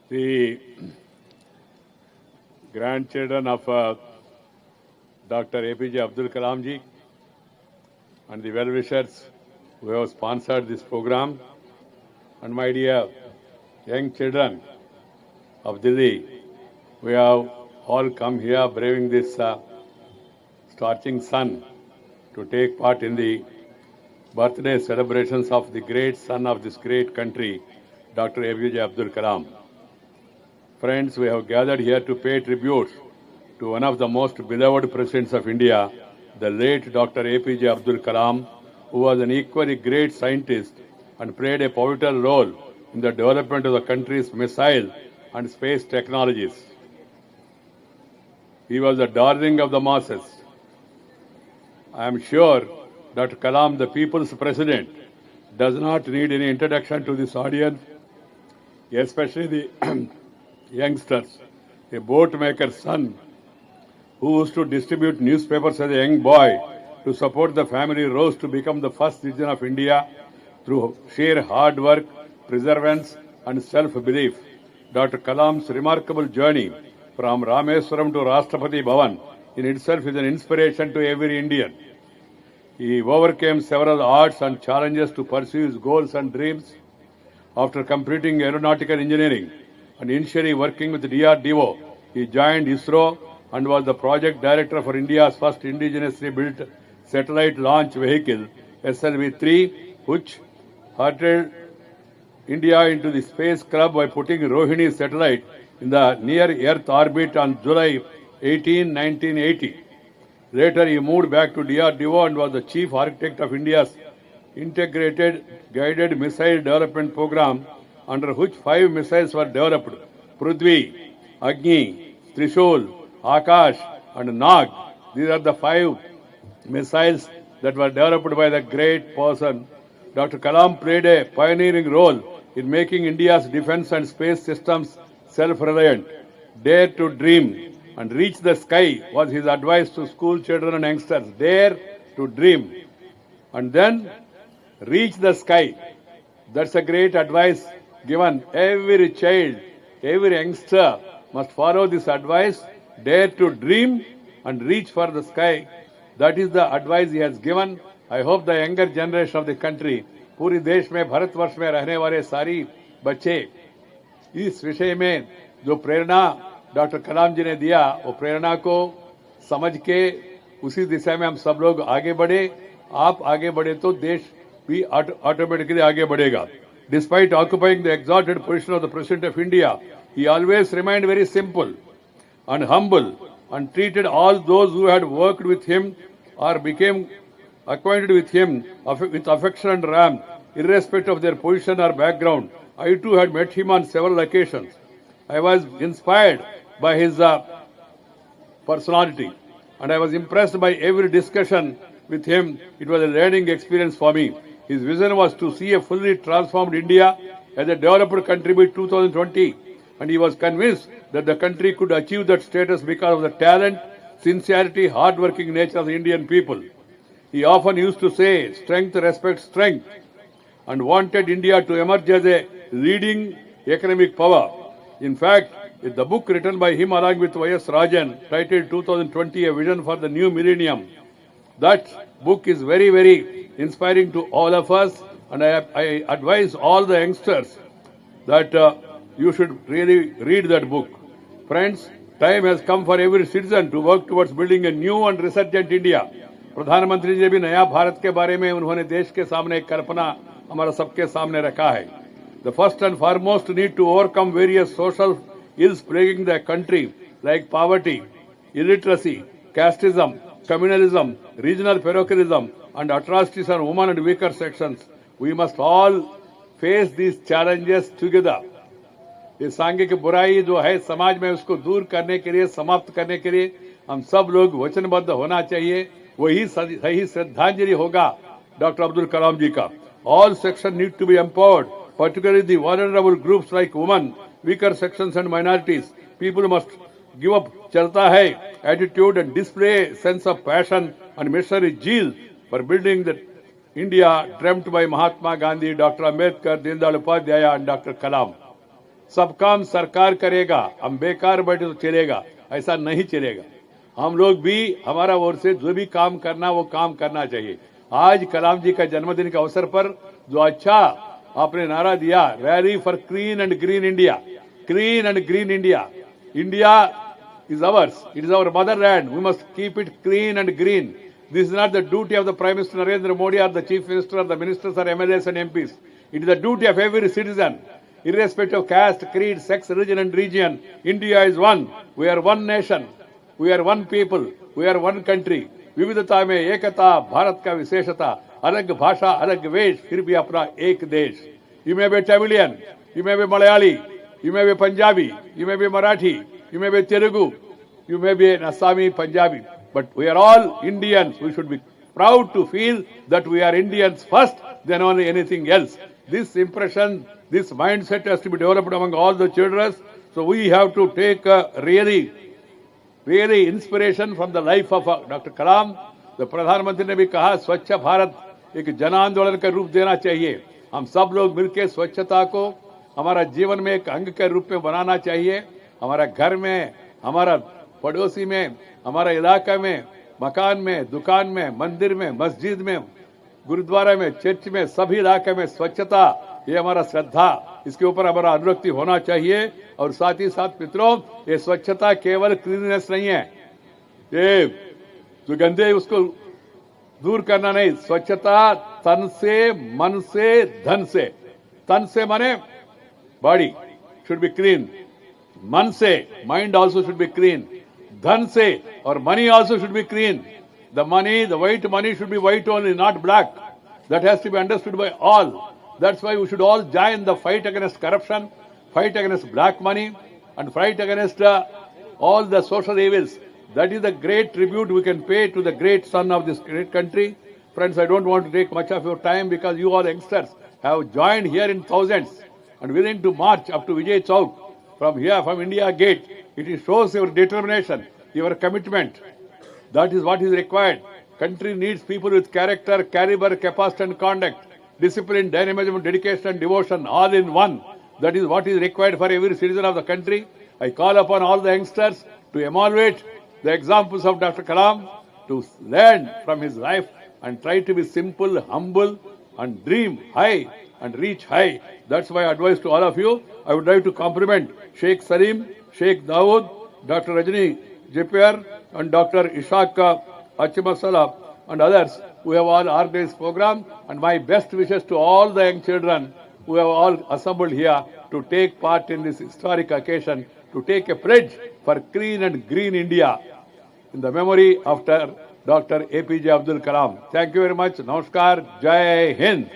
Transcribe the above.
the grandchildren of Dr. APJ Abdul Kalam ji and the well-wishers who have sponsored this program, and my dear young children of Delhi, we have all come here braving this scorching sun to take part in the birthday celebrations of the great son of this great country, Dr. APJ Abdul Kalam. Friends, we have gathered here to pay tribute to one of the most beloved presidents of India, the late Dr. APJ Abdul Kalam, who was an equally great scientist and played a pivotal role in the development of the country's missile and space technologies. He was the darling of the masses. I am sure Dr. Kalam, the people's president, does not need any introduction to this audience, especially the youngsters. A boatmaker's son who used to distribute newspapers as a young boy to support the family rose to become the first citizen of India through sheer hard work, perseverance, and self-belief. Dr. Kalam's remarkable journey from Rameswaram to Rashtrapati Bhavan in itself is an inspiration to every Indian. He overcame several odds and challenges to pursue his goals and dreams. After completing aeronautical engineering and initially working with DRDO, he joined ISRO and was the project director for India's first indigenously built satellite launch vehicle, SLV-3, which hurtled India into the space club by putting Rohini satellite in the near-Earth orbit on July 18, 1980. Later, he moved back to DRDO and was the chief architect of India's integrated guided missile development program, under which 5 missiles were developed: Prithvi, Agni, Trishul, Akash, and Nag. These are the 5 missiles that were developed by the great person. Dr. Kalam played a pioneering role in making India's defense and space systems self-reliant. Dare to dream and reach the sky was his advice to school children and youngsters. Dare to dream and then reach the sky. That's a great advice given. Every child, every youngster must follow this advice. Dare to dream and reach for the sky. That is the advice he has given. I hope the younger generation of the country, पूरी देश में भारतवर्ष में रहने वाले सारी बच्चे इस विषय में जो प्रेरणा डॉक्टर कलाम जी ने दिया, वो प्रेरणा को समझ के उसी दिशा में हम सब लोग आगे बढ़े. आप आगे बढ़े तो देश भी ऑटोमेटिकली आगे बढ़ेगा. Despite occupying the exalted position of the President of India, he always remained very simple and humble and treated all those who had worked with him or became acquainted with him with affection and warmth, irrespective of their position or background. I too had met him on several occasions. I was inspired by his personality and I was impressed by every discussion with him. It was a learning experience for me. His vision was to see a fully transformed India as a developed country by 2020, and he was convinced that the country could achieve that status because of the talent, sincerity, hard-working nature of the Indian people. He often used to say, strength respects strength, and wanted India to emerge as a leading economic power. In fact, the book written by him along with Y.S. Rajan, titled 2020, A Vision for the New Millennium, that book is very, very inspiring to all of us, and I advise all the youngsters that you should really read that book. Friends, time has come for every citizen to work towards building a new and resurgent India. प्रधानमंत्री जी ने भी नया भारत के बारे में उन्होंने देश के सामने एक कल्पना हमारा सबके सामने रखा है. The first and foremost need to overcome various social ills plaguing the country like poverty, illiteracy, casteism, communalism, regional parochialism, and atrocities on women and weaker sections. We must all face these challenges together. ये सांघिक बुराई जो है समाज में उसको दूर करने के लिए, समाप्त करने के लिए हम सब लोग वचनबद्ध होना चाहिए. वही सही श्रद्धांजलि होगा डॉक्टर अब्दुल कलाम जी का. All sections need to be empowered, particularly the vulnerable groups like women, weaker sections and minorities. People must give up चलता है attitude and display a sense of passion and missionary zeal for building the India dreamt by Mahatma Gandhi, Dr. Ambedkar, Deen Dayal Upadhyaya and Dr. Kalam. सब काम सरकार करेगा, हम बेकार बैठे तो चलेगा, ऐसा नहीं चलेगा। हम लोग भी हमारा ओर से जो भी काम करना वो काम करना चाहिए। आज कलाम जी का जन्मदिन के अवसर पर जो अच्छा आपने नारा दिया, rally for clean and green India, clean and green India, India is ours, it is our motherland, we must keep it clean and green. This is not the duty of the Prime Minister Narendra Modi or the Chief Minister or the ministers or MLAs and MPs. It is the duty of every citizen, irrespective of caste, creed, sex, religion and region. India is one, we are one nation, we are one people, we are one country. विविधता में एकता भारत का विशेषता, अलग भाषा अलग वेश फिर भी अपना एक देश. You may be Tamilian, you may be Malayali, you may be Punjabi, you may be Marathi, you may be Telugu, you may be an Assami, Punjabi, but we are all Indians. We should be proud to feel that we are Indians first, then only anything else. This impression, this mindset has to be developed among all the children. So we have to take really inspiration from the life of Dr. Kalam. The प्रधानमंत्री ने भी कहा स्वच्छ भारत एक जन आंदोलन का रूप देना चाहिए. हम सब लोग मिलकर स्वच्छता को हमारा जीवन में एक अंग के रूप में बनाना चाहिए. हमारा घर में, हमारा पड़ोसी में, हमारा इलाका में, मकान में, दुकान में, मंदिर में, मस्जिद में, गुरुद्वारा में, चर्च में, सभी इलाके में स्वच्छता, ये हमारा श्रद्धा, इसके ऊपर हमारा अनुरक्ति होना चाहिए. और साथ ही साथ मित्रों, ये स्वच्छता केवल क्लीननेस नहीं है, ये जो गंदे है उसको दूर करना नहीं. स्वच्छता तन से, मन से, धन से. तन से माने बॉडी शुड बी क्लीन, मन से mind also should be clean, धन से और money also should be clean. The money, the white money should be white only, not black. That has to be understood by all. That's why we should all join the fight against corruption, fight against black money, and fight against all the social evils. That is the great tribute we can pay to the great son of this great country. Friends, I don't want to take much of your time because you all youngsters have joined here in thousands and willing to march up to Vijay Chowk from here, from India Gate. It shows your determination, your commitment. That is what is required. Country needs people with character, caliber, capacity and conduct, discipline, dynamism, dedication and devotion, all in one. That is what is required for every citizen of the country. I call upon all the youngsters to emulate the examples of Dr. Kalam, to learn from his life and try to be simple, humble and dream high and reach high. That's my advice to all of you. I would like to compliment Sheikh Salim, Sheikh Dawood, Dr. Rajni Jepir and Dr. Ishaq Achimasala and others who have all organized program, and my best wishes to all the young children who have all assembled here to take part in this historic occasion, to take a pledge for clean and green India in the memory of Dr. APJ Abdul Kalam. Thank you very much. Namaskar. Jai Hind.